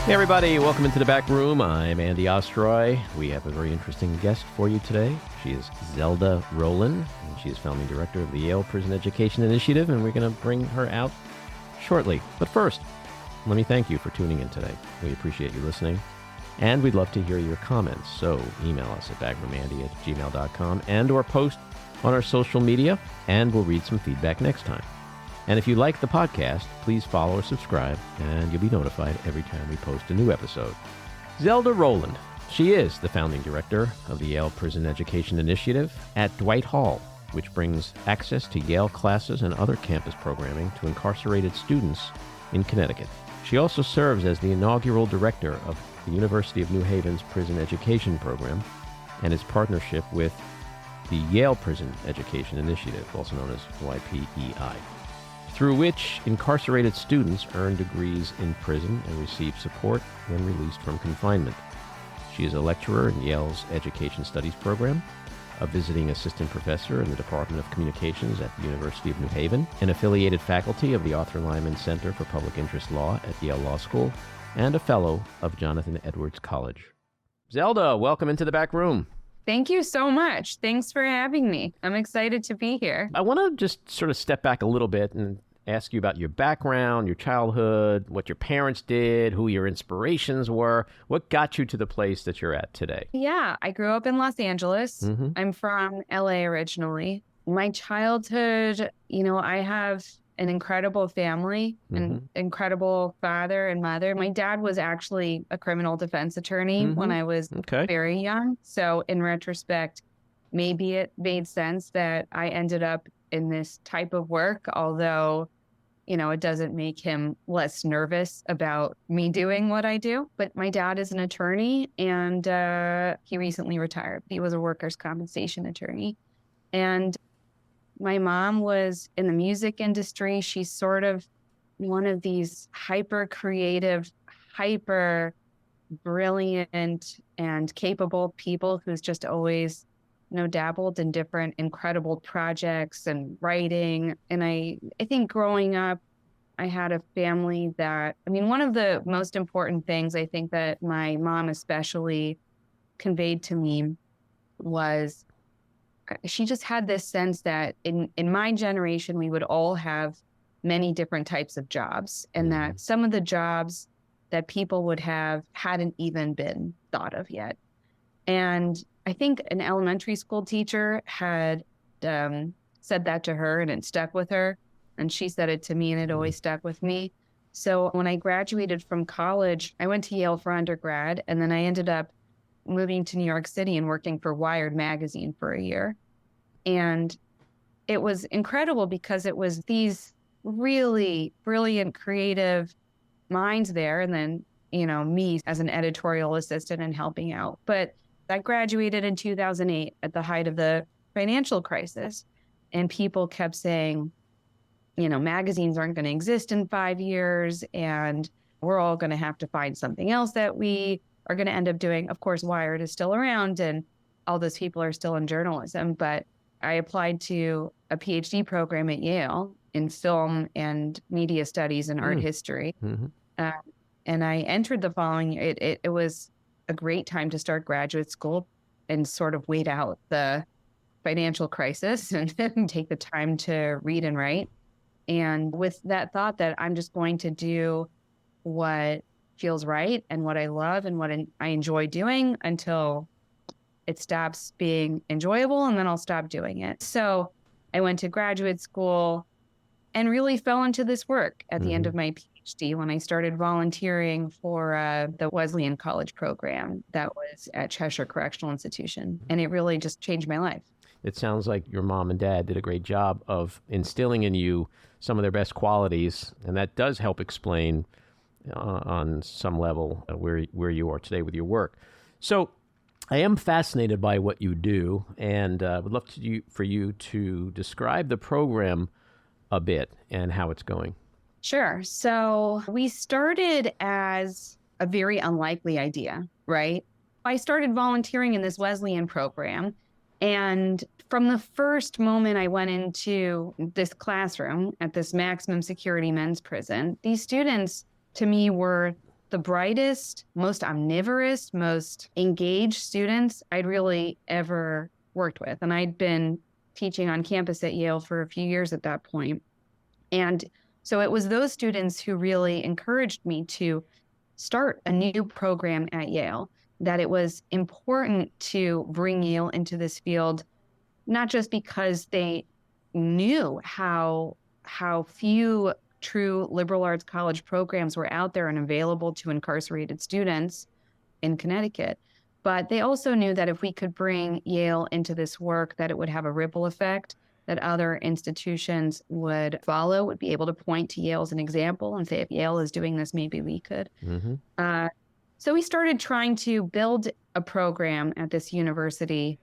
Hey everybody, welcome into the back room. I'm Andy Ostroy. We have a very interesting guest for you today. She is Zelda Roland, and she is founding director of the Yale Prison Education Initiative, and we're going to bring her out shortly. But first, let me thank you for tuning in today. We appreciate you listening, and we'd love to hear your comments. So email us at backroomandy@gmail.com and or post on our social media, and we'll read some feedback next time. And if you like the podcast, please follow or subscribe, and you'll be notified every time we post a new episode. Zelda Roland. She is the founding director of the Yale Prison Education Initiative at Dwight Hall, which brings access to Yale classes and other campus programming to incarcerated students in Connecticut. She also serves as the inaugural director of the University of New Haven's Prison Education Program and its partnership with the Yale Prison Education Initiative, also known as YPEI, through which incarcerated students earn degrees in prison and receive support when released from confinement. She is a lecturer in Yale's Education Studies program, a visiting assistant professor in the Department of Communications at the University of New Haven, an affiliated faculty of the Arthur Lyman Center for Public Interest Law at Yale Law School, and a fellow of Jonathan Edwards College. Zelda, welcome into the back room. Thank you so much. Thanks for having me. I'm excited to be here. I want to just sort of step back a little bit and ask you about your background, your childhood, what your parents did, who your inspirations were. What got you to the place that you're at today? Yeah, I grew up in Los Angeles. Mm-hmm. I'm from LA originally. My childhood, I have an incredible family, an incredible father and mother. My dad was actually a criminal defense attorney when I was very young. So in retrospect, maybe it made sense that I ended up in this type of work, although it doesn't make him less nervous about me doing what I do. But my dad is an attorney, and he recently retired. He was a workers' compensation attorney. And my mom was in the music industry. She's sort of one of these hyper creative, hyper brilliant and capable people who's just always dabbled in different incredible projects and writing. And I think growing up, I had a family that, one of the most important things I think that my mom especially conveyed to me was she just had this sense that in my generation, we would all have many different types of jobs, and that some of the jobs that people would have hadn't even been thought of yet. And I think an elementary school teacher had said that to her, and it stuck with her. And she said it to me, and it always stuck with me. So when I graduated from college, I went to Yale for undergrad, and then I ended up moving to New York City and working for Wired magazine for a year. And it was incredible because it was these really brilliant, creative minds there, and then, me as an editorial assistant and helping out. But I graduated in 2008 at the height of the financial crisis, and people kept saying, magazines aren't going to exist in 5 years, and we're all going to have to find something else that we are going to end up doing. Of course, Wired is still around, and all those people are still in journalism. But I applied to a Ph.D. program at Yale in film and media studies and art history. And I entered the following year. It was a great time to start graduate school and sort of wait out the financial crisis and take the time to read and write. And with that thought that I'm just going to do what feels right and what I love and what I enjoy doing until it stops being enjoyable, and then I'll stop doing it. So I went to graduate school and really fell into this work at the end of my PhD when I started volunteering for the Wesleyan College program that was at Cheshire Correctional Institution. And it really just changed my life. It sounds like your mom and dad did a great job of instilling in you some of their best qualities, and that does help explain on some level where you are today with your work. So I am fascinated by what you do, and would love for you to describe the program a bit and how it's going. Sure. So we started as a very unlikely idea, right? I started volunteering in this Wesleyan program, and from the first moment I went into this classroom at this maximum security men's prison, these students to me were the brightest, most omnivorous, most engaged students I'd really ever worked with. And I'd been teaching on campus at Yale for a few years at that point. And so it was those students who really encouraged me to start a new program at Yale, that it was important to bring Yale into this field, not just because they knew how few true liberal arts college programs were out there and available to incarcerated students in Connecticut, but they also knew that if we could bring Yale into this work, that it would have a ripple effect, that other institutions would follow, would be able to point to Yale as an example and say, if Yale is doing this, maybe we could. So we started trying to build a program at this university,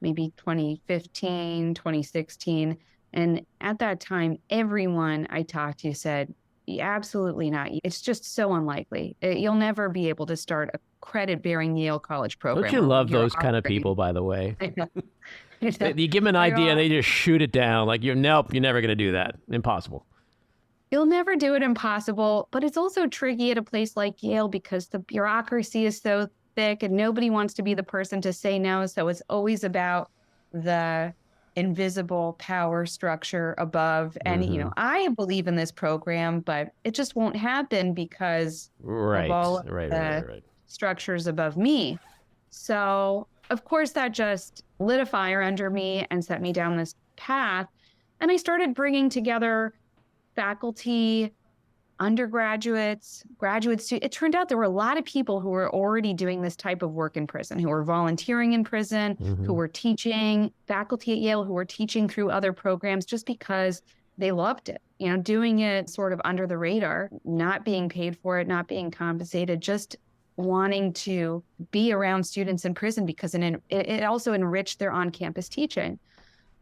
maybe 2015, 2016. And at that time, everyone I talked to said, absolutely not. It's just so unlikely. You'll never be able to start a credit-bearing Yale College program. Don't you love those kind of people, by the way? You give them an idea and they just shoot it down. Like, nope, you're never going to do that. Impossible. You'll never do it. Impossible. But it's also tricky at a place like Yale because the bureaucracy is so thick and nobody wants to be the person to say no. So it's always about the invisible power structure above. And, I believe in this program, but it just won't happen because of all of the structures above me. So, of course, that just lit a fire under me and set me down this path. And I started bringing together faculty, undergraduates, graduate students. It turned out there were a lot of people who were already doing this type of work in prison, who were volunteering in prison, who were teaching, faculty at Yale who were teaching through other programs just because they loved it, doing it sort of under the radar, not being paid for it, not being compensated, just wanting to be around students in prison because it also enriched their on-campus teaching.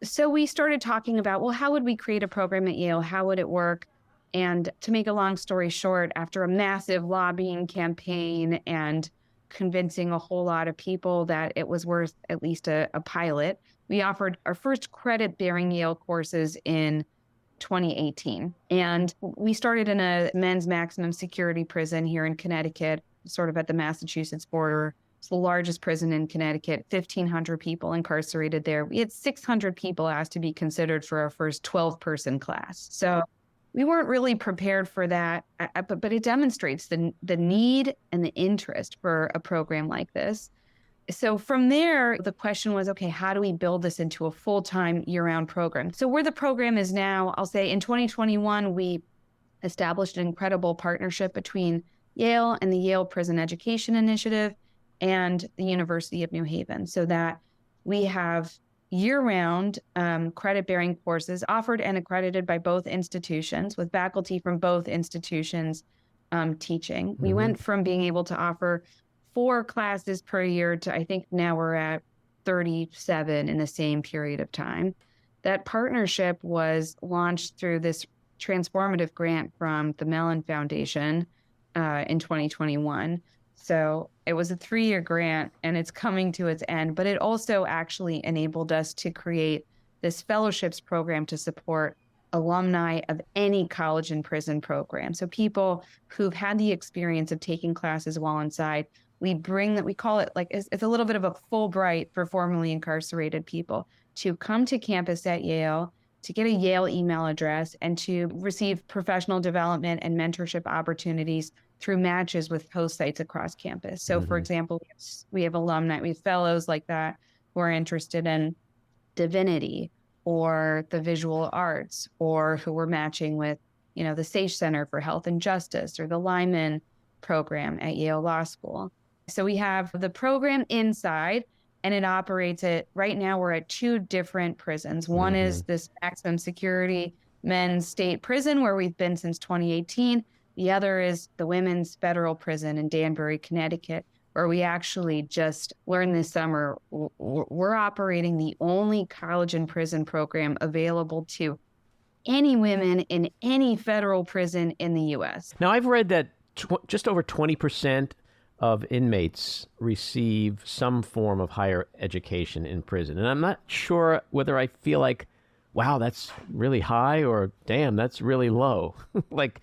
So we started talking about, well, how would we create a program at Yale? How would it work? And to make a long story short, after a massive lobbying campaign and convincing a whole lot of people that it was worth at least a pilot, we offered our first credit-bearing Yale courses in 2018. And we started in a men's maximum security prison here in Connecticut, sort of at the Massachusetts border. It's the largest prison in Connecticut, 1,500 people incarcerated there. We had 600 people asked to be considered for our first 12-person class. So we weren't really prepared for that, but it demonstrates the need and the interest for a program like this. So from there, the question was, okay, how do we build this into a full-time year-round program? So where the program is now, I'll say in 2021, we established an incredible partnership between Yale and the Yale Prison Education Initiative and the University of New Haven, so that we have year-round credit-bearing courses offered and accredited by both institutions, with faculty from both institutions teaching. We went from being able to offer 4 classes per year to, I think now we're at 37 in the same period of time. That partnership was launched through this transformative grant from the Mellon Foundation in 2021. So it was a 3-year grant and it's coming to its end, but it also actually enabled us to create this fellowships program to support alumni of any college and prison program. So people who've had the experience of taking classes while inside, we bring that, we call it like, it's a little bit of a Fulbright for formerly incarcerated people to come to campus at Yale, to get a Yale email address, and to receive professional development and mentorship opportunities through matches with host sites across campus. So for example, we have alumni, we have fellows like that who are interested in divinity or the visual arts, or who we're matching with, the Sage Center for Health and Justice or the Lyman program at Yale Law School. So we have the program inside, and it operates right now we're at 2 different prisons. One is this maximum security men's state prison where we've been since 2018. The other is the women's federal prison in Danbury, Connecticut, where we actually just learned this summer we're operating the only college and prison program available to any women in any federal prison in the U.S. Now, I've read that just over 20% of inmates receive some form of higher education in prison. And I'm not sure whether I feel like, wow, that's really high, or damn, that's really low. Like,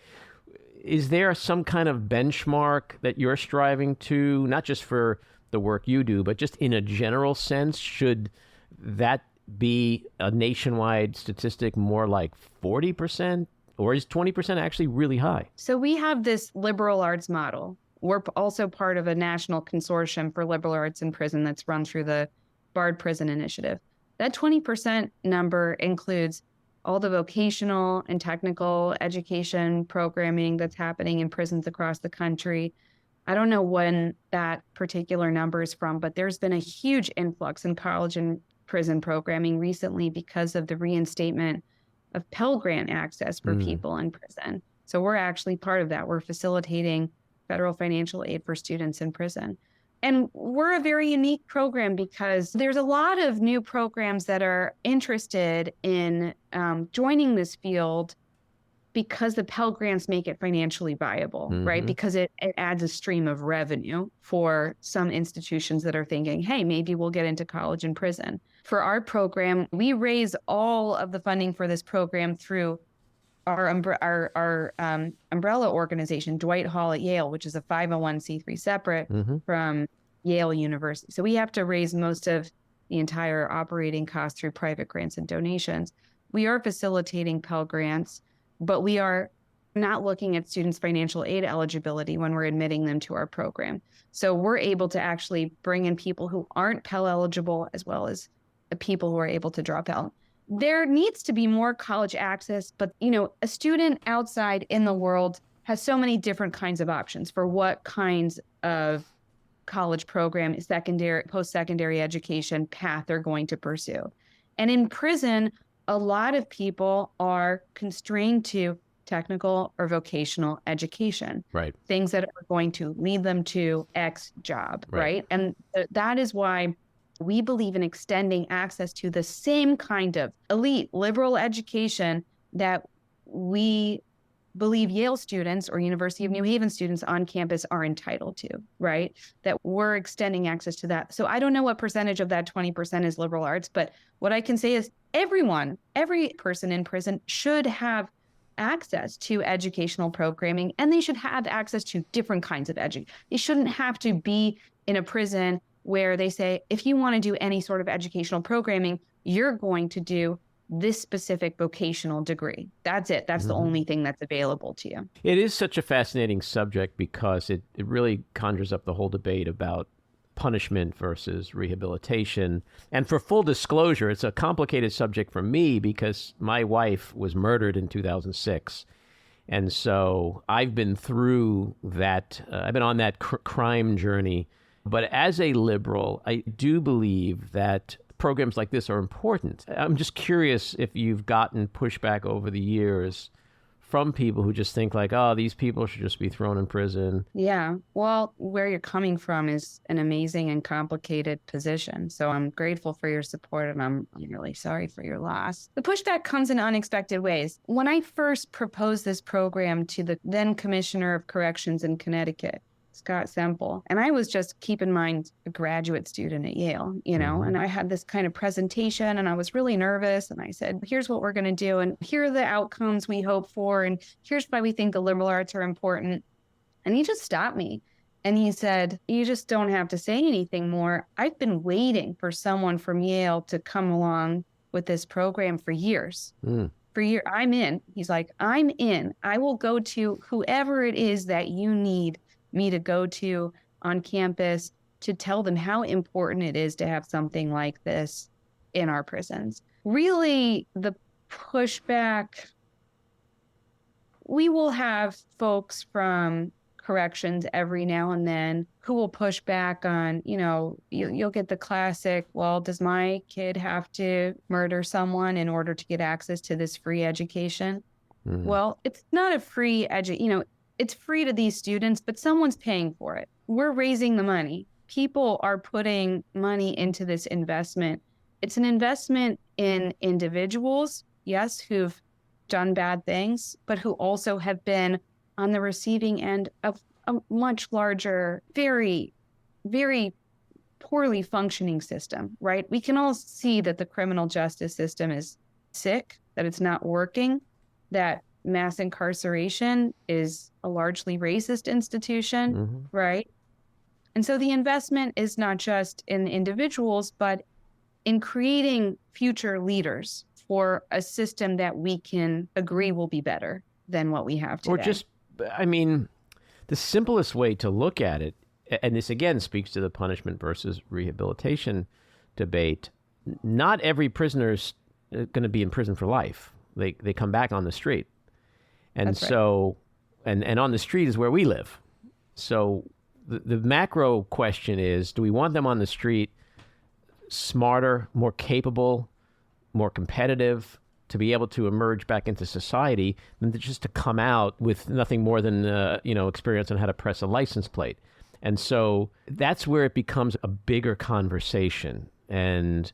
is there some kind of benchmark that you're striving to, not just for the work you do, but just in a general sense? Should that be a nationwide statistic more like 40%? Or is 20% actually really high? So we have this liberal arts model. We're also part of a national consortium for liberal arts in prison that's run through the Barred Prison Initiative. That 20% number includes all the vocational and technical education programming that's happening in prisons across the country. I don't know when that particular number is from, but there's been a huge influx in college and prison programming recently because of the reinstatement of Pell Grant access for people in prison. So we're actually part of that. We're facilitating federal financial aid for students in prison. And we're a very unique program because there's a lot of new programs that are interested in joining this field because the Pell Grants make it financially viable, right? Because it adds a stream of revenue for some institutions that are thinking, hey, maybe we'll get into college and prison. For our program, we raise all of the funding for this program through our umbrella organization, Dwight Hall at Yale, which is a 501c3 separate from Yale University. So we have to raise most of the entire operating cost through private grants and donations. We are facilitating Pell Grants, but we are not looking at students' financial aid eligibility when we're admitting them to our program. So we're able to actually bring in people who aren't Pell eligible as well as the people who are able to drop out. There needs to be more college access, but a student outside in the world has so many different kinds of options for what kinds of college program, secondary, post-secondary education path they're going to pursue. And in prison, a lot of people are constrained to technical or vocational education, right? Things that are going to lead them to X job, right? And that is why we believe in extending access to the same kind of elite liberal education that we believe Yale students or University of New Haven students on campus are entitled to, right? That we're extending access to that. So I don't know what percentage of that 20% is liberal arts, but what I can say is every person in prison should have access to educational programming, and they should have access to different kinds of education. They shouldn't have to be in a prison where they say, if you want to do any sort of educational programming, you're going to do this specific vocational degree. That's it. That's the only thing that's available to you. It is such a fascinating subject because it really conjures up the whole debate about punishment versus rehabilitation. And for full disclosure, it's a complicated subject for me because my wife was murdered in 2006. And so I've been through that. I've been on that crime journey. But as a liberal, I do believe that programs like this are important. I'm just curious if you've gotten pushback over the years from people who just think like, oh, these people should just be thrown in prison. Yeah. Well, where you're coming from is an amazing and complicated position. So I'm grateful for your support, and I'm really sorry for your loss. The pushback comes in unexpected ways. When I first proposed this program to the then Commissioner of Corrections in Connecticut, Scott Semple, and I was just, keep in mind, a graduate student at Yale, and I had this kind of presentation and I was really nervous, and I said, here's what we're going to do, and here are the outcomes we hope for, and here's why we think the liberal arts are important. And he just stopped me and he said, you just don't have to say anything more. I've been waiting for someone from Yale to come along with this program for years. For years, I'm in. He's like, I'm in. I will go to whoever it is that you need me to go to on campus to tell them how important it is to have something like this in our prisons. Really, the pushback, we will have folks from corrections every now and then who will push back on, you'll get the classic, well, does my kid have to murder someone in order to get access to this free education? Well, it's not a free it's free to these students, but someone's paying for it. We're raising the money. People are putting money into this investment. It's an investment in individuals, yes, who've done bad things, but who also have been on the receiving end of a much larger, very, very poorly functioning system, right? We can all see that the criminal justice system is sick, that it's not working, that mass incarceration is a largely racist institution, right? And so the investment is not just in individuals, but in creating future leaders for a system that we can agree will be better than what we have today. Or just, I mean, the simplest way to look at it, and this again speaks to the punishment versus rehabilitation debate, not every prisoner is going to be in prison for life. They come back on the street. And That's right. so, and on the street is where we live. So the macro question is, do we want them on the street smarter, more capable, more competitive, to be able to emerge back into society than just to come out with nothing more than, experience on how to press a license plate? And so that's where it becomes a bigger conversation. And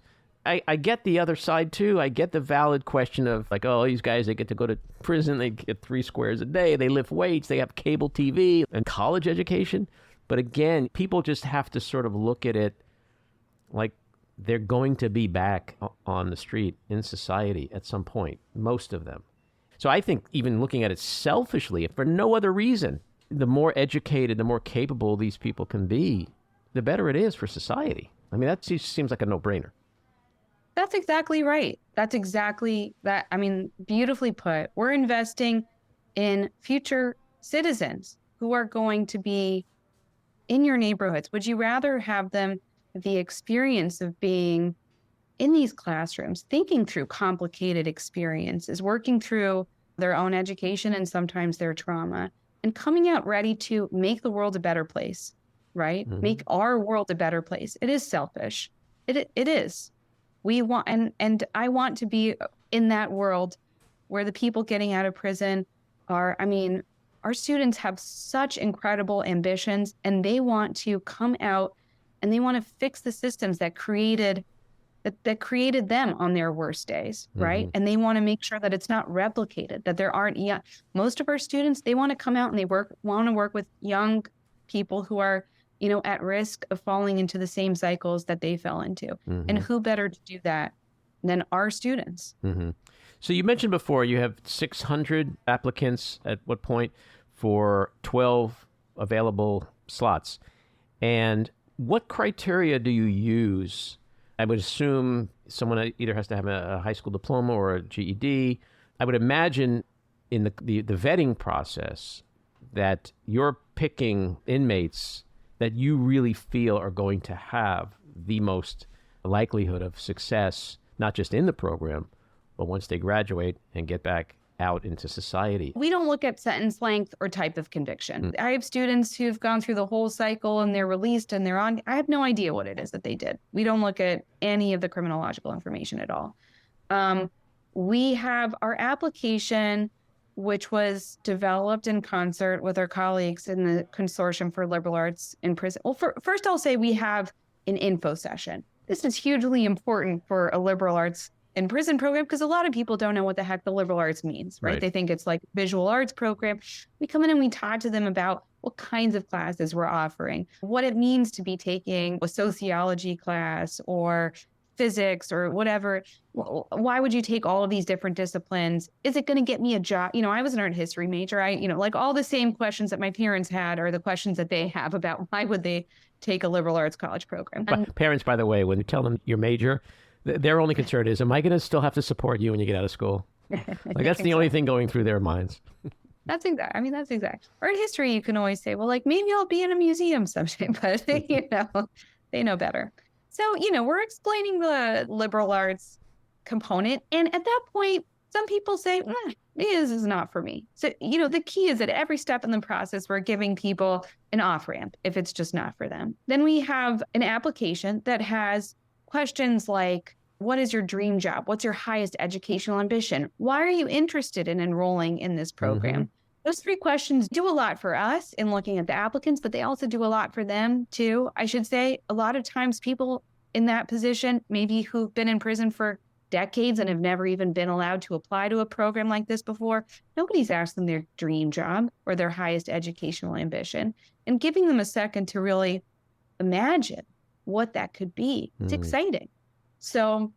I get the other side too. I get the valid question of like, oh, these guys, they get to go to prison, they get 3 squares a day, they lift weights, they have cable TV and college education. But again, people just have to sort of look at it like they're going to be back on the street in society at some point, most of them. So I think even looking at it selfishly, if for no other reason, the more educated, the more capable these people can be, the better it is for society. I mean, that just seems like a no-brainer. That's exactly right. That's exactly that. I mean, beautifully put. We're investing in future citizens who are going to be in your neighborhoods. Would you rather have them the experience of being in these classrooms, thinking through complicated experiences, working through their own education and sometimes their trauma, and coming out ready to make the world a better place, right? Make our world a better place. It is selfish. It is. We want, and I want to be in that world where the people getting out of prison are, our students have such incredible ambitions, and they want to come out and they want to fix the systems that created them on their worst days, right? And they want to make sure that it's not replicated, that there aren't, most of our students, they want to come out and they want to work with young people who are, at risk of falling into the same cycles that they fell into. And who better to do that than our students? So you mentioned before you have 600 applicants at what point for 12 available slots. And what criteria do you use? I would assume someone either has to have a high school diploma or a GED. I would imagine in the vetting process that you're picking inmates that you really feel are going to have the most likelihood of success, not just in the program, but once they graduate and get back out into society. We don't look at sentence length or type of conviction. I have students who've gone through the whole cycle and they're released and they're on. I have no idea what it is that they did. We don't look at any of the criminological information at all. We have our application, which was developed in concert with our colleagues in the Consortium for Liberal Arts in Prison. Well, first I'll say we have an info session. This is hugely important for a liberal arts in prison program because a lot of people don't know what the heck the liberal arts means, right? They think it's like visual arts program. We come in and we talk to them about what kinds of classes we're offering, what it means to be taking a sociology class or physics or whatever. Why would you take all of these different disciplines? Is it going to get me a job? I was an art history major. Like all the same questions that my parents had are the questions that they have about why would they take a liberal arts college program. But parents, by the way, when you tell them your major, their only concern is, am I going to still have to support you when you get out of school? Like that's the only thing going through their minds. That's exact. That's exact. Art history, you can always say, well, like maybe I'll be in a museum someday, but they know better. So, we're explaining the liberal arts component. And at that point, some people say, this is not for me. So, the key is that every step in the process, we're giving people an off-ramp if it's just not for them. Then we have an application that has questions like, what is your dream job? What's your highest educational ambition? Why are you interested in enrolling in this program? Those 3 questions do a lot for us in looking at the applicants, but they also do a lot for them too. I should say a lot of times people in that position, maybe who've been in prison for decades and have never even been allowed to apply to a program like this before, nobody's asked them their dream job or their highest educational ambition, and giving them a second to really imagine what that could be. It's exciting. So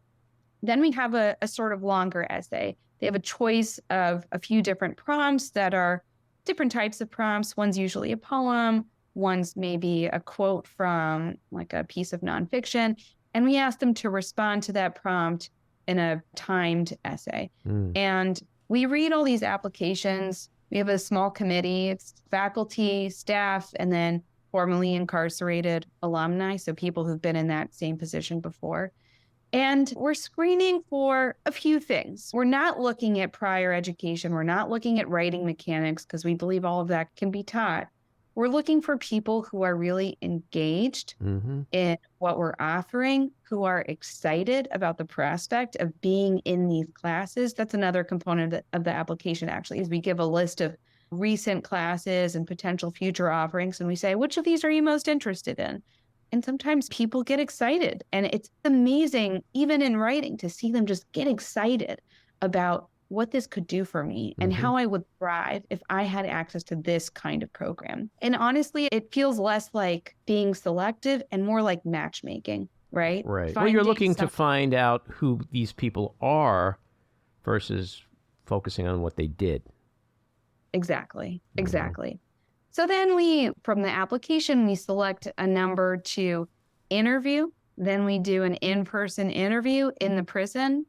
then we have a sort of longer essay. They have a choice of a few different prompts that are different types of prompts. One's usually a poem, one's maybe a quote from like a piece of nonfiction. And we ask them to respond to that prompt in a timed essay. And we read all these applications. We have a small committee, it's faculty, staff, and then formerly incarcerated alumni, so people who've been in that same position before. And we're screening for a few things. We're not looking at prior education. We're not looking at writing mechanics because we believe all of that can be taught. We're looking for people who are really engaged in what we're offering, who are excited about the prospect of being in these classes. That's another component of the application, actually, is we give a list of recent classes and potential future offerings. And we say, which of these are you most interested in? And sometimes people get excited. And it's amazing, even in writing, to see them just get excited about what this could do for me and how I would thrive if I had access to this kind of program. And honestly, it feels less like being selective and more like matchmaking, right? Right. Well, you're looking to find out who these people are versus focusing on what they did. Exactly. So then from the application, we select a number to interview. Then we do an in-person interview in the prison.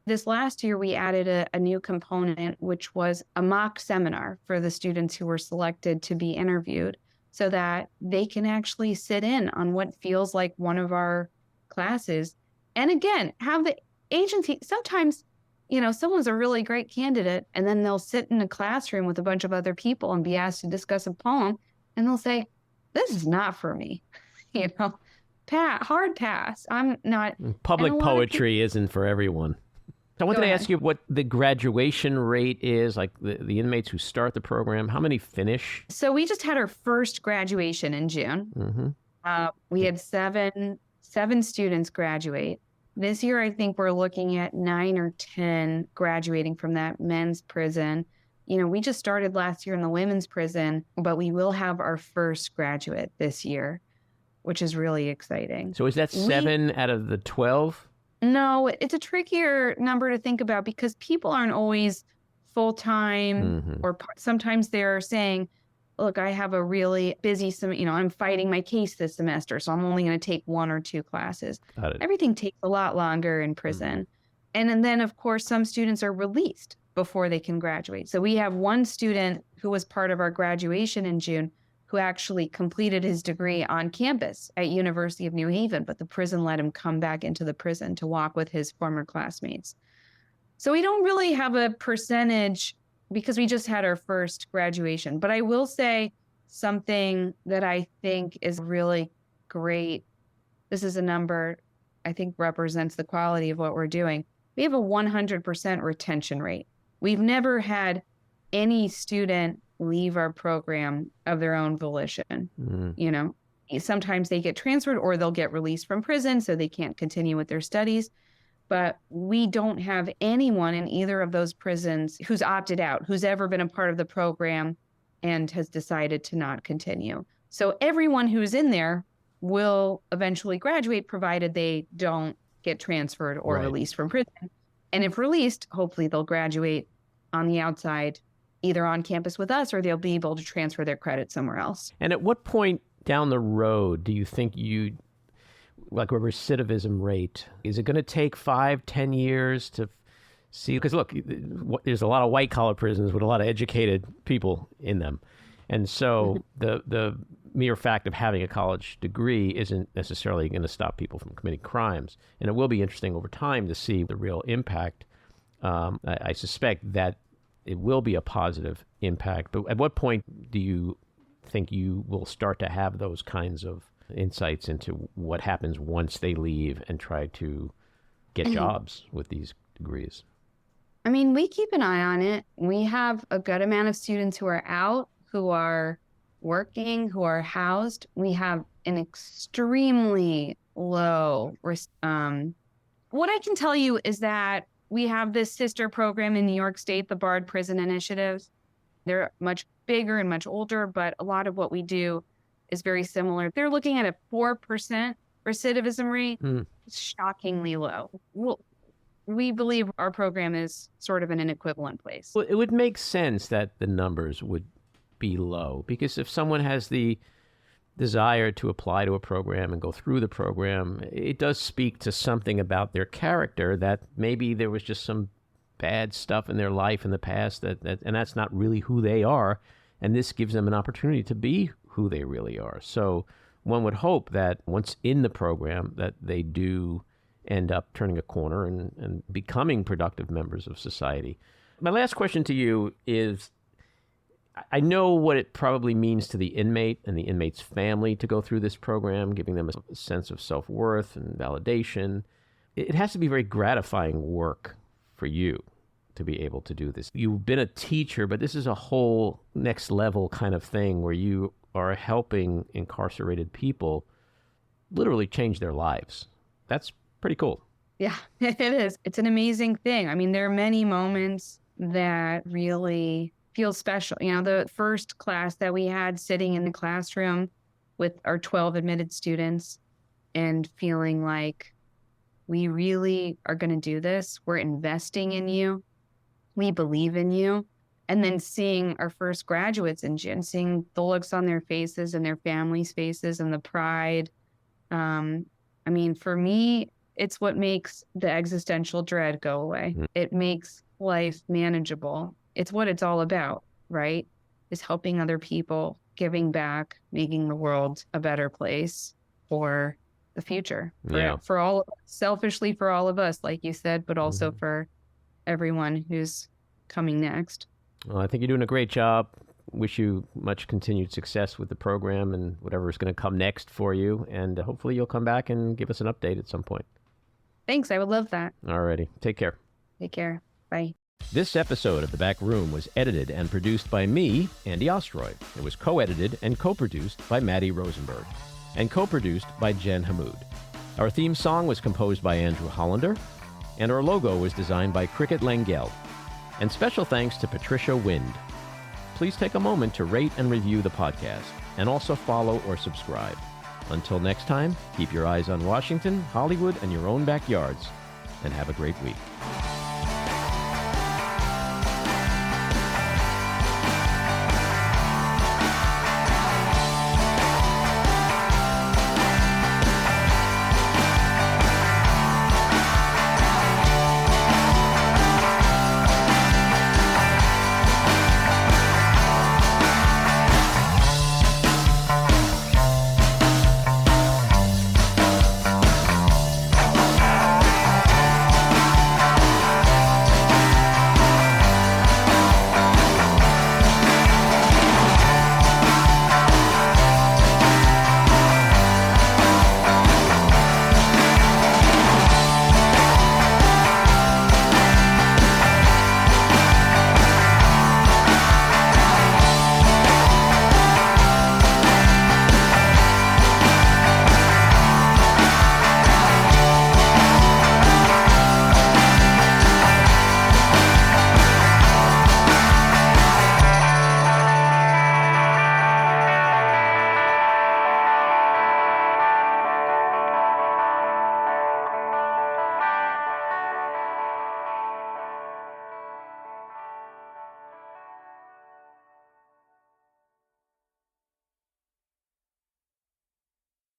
This last year, we added a new component, which was a mock seminar for the students who were selected to be interviewed so that they can actually sit in on what feels like one of our classes. And again, have the agency, sometimes, someone's a really great candidate and then they'll sit in a classroom with a bunch of other people and be asked to discuss a poem and they'll say, this is not for me, hard pass. I'm not. Public poetry isn't for everyone. I wanted to ask you what the graduation rate is, like the inmates who start the program. How many finish? So we just had our first graduation in June. We had seven students graduate. This year, I think we're looking at 9 or 10 graduating from that men's prison. We just started last year in the women's prison, but we will have our first graduate this year, which is really exciting. So is that 7 out of the 12? No, it's a trickier number to think about because people aren't always full-time or sometimes they're saying, look, I have a really busy, I'm fighting my case this semester, so I'm only going to take 1 or 2 classes. Everything takes a lot longer in prison. And then, of course, some students are released before they can graduate. So we have one student who was part of our graduation in June who actually completed his degree on campus at University of New Haven, but the prison let him come back into the prison to walk with his former classmates. So we don't really have a percentage because we just had our first graduation. But I will say something that I think is really great. This is a number I think represents the quality of what we're doing. We have a 100% retention rate. We've never had any student leave our program of their own volition. Sometimes they get transferred or they'll get released from prison, so they can't continue with their studies. But we don't have anyone in either of those prisons who's opted out, who's ever been a part of the program and has decided to not continue. So everyone who's in there will eventually graduate, provided they don't get transferred or released from prison. And if released, hopefully they'll graduate on the outside, either on campus with us, or they'll be able to transfer their credit somewhere else. And at what point down the road do you think like a recidivism rate, is it going to take 5-10 years to see? Because look, there's a lot of white collar prisons with a lot of educated people in them. And so the mere fact of having a college degree isn't necessarily going to stop people from committing crimes. And it will be interesting over time to see the real impact. I suspect that it will be a positive impact. But at what point do you think you will start to have those kinds of insights into what happens once they leave and try to get jobs with these degrees? I mean, we keep an eye on it. We have a good amount of students who are out, who are working, who are housed. We have an extremely low risk. What I can tell you is that we have this sister program in New York State, the Barred Prison Initiatives. They're much bigger and much older, but a lot of what we do is very similar. They're looking at a 4% recidivism rate. It's shockingly low. we believe our program is sort of in an equivalent place. Well, it would make sense that the numbers would be low, because if someone has the desire to apply to a program and go through the program, it does speak to something about their character, that maybe there was just some bad stuff in their life in the past and that's not really who they are, and this gives them an opportunity to be who they really are. So one would hope that once in the program that they do end up turning a corner and becoming productive members of society. My last question to you is, I know what it probably means to the inmate and the inmate's family to go through this program, giving them a sense of self-worth and validation. It has to be very gratifying work for you to be able to do this. You've been a teacher, but this is a whole next level kind of thing where you are helping incarcerated people literally change their lives. That's pretty cool. Yeah, it is. It's an amazing thing. I mean, there are many moments that really feel special. You know, the first class that we had, sitting in the classroom with our 12 admitted students and feeling like we really are going to do this. We're investing in you. We believe in you. And then seeing our first graduates in June, seeing the looks on their faces and their families' faces and the pride. I mean, for me, it's what makes the existential dread go away. It makes life manageable. It's what it's all about, right? Is helping other people, giving back, making the world a better place for the future. For all, selfishly for all of us, like you said, but also for everyone who's coming next. Well, I think you're doing a great job. Wish you much continued success with the program and whatever is going to come next for you. And hopefully you'll come back and give us an update at some point. Thanks. I would love that. All righty. Take care. Take care. Bye. This episode of The Back Room was edited and produced by me, Andy Ostroy. It was co-edited and co-produced by Matty Rosenberg and co-produced by Jen Hammoud. Our theme song was composed by Andrew Hollander, and our logo was designed by Cricket Lengyel. And special thanks to Patricia Wind. Please take a moment to rate and review the podcast, and also follow or subscribe. Until next time, keep your eyes on Washington, Hollywood, and your own backyards, and have a great week.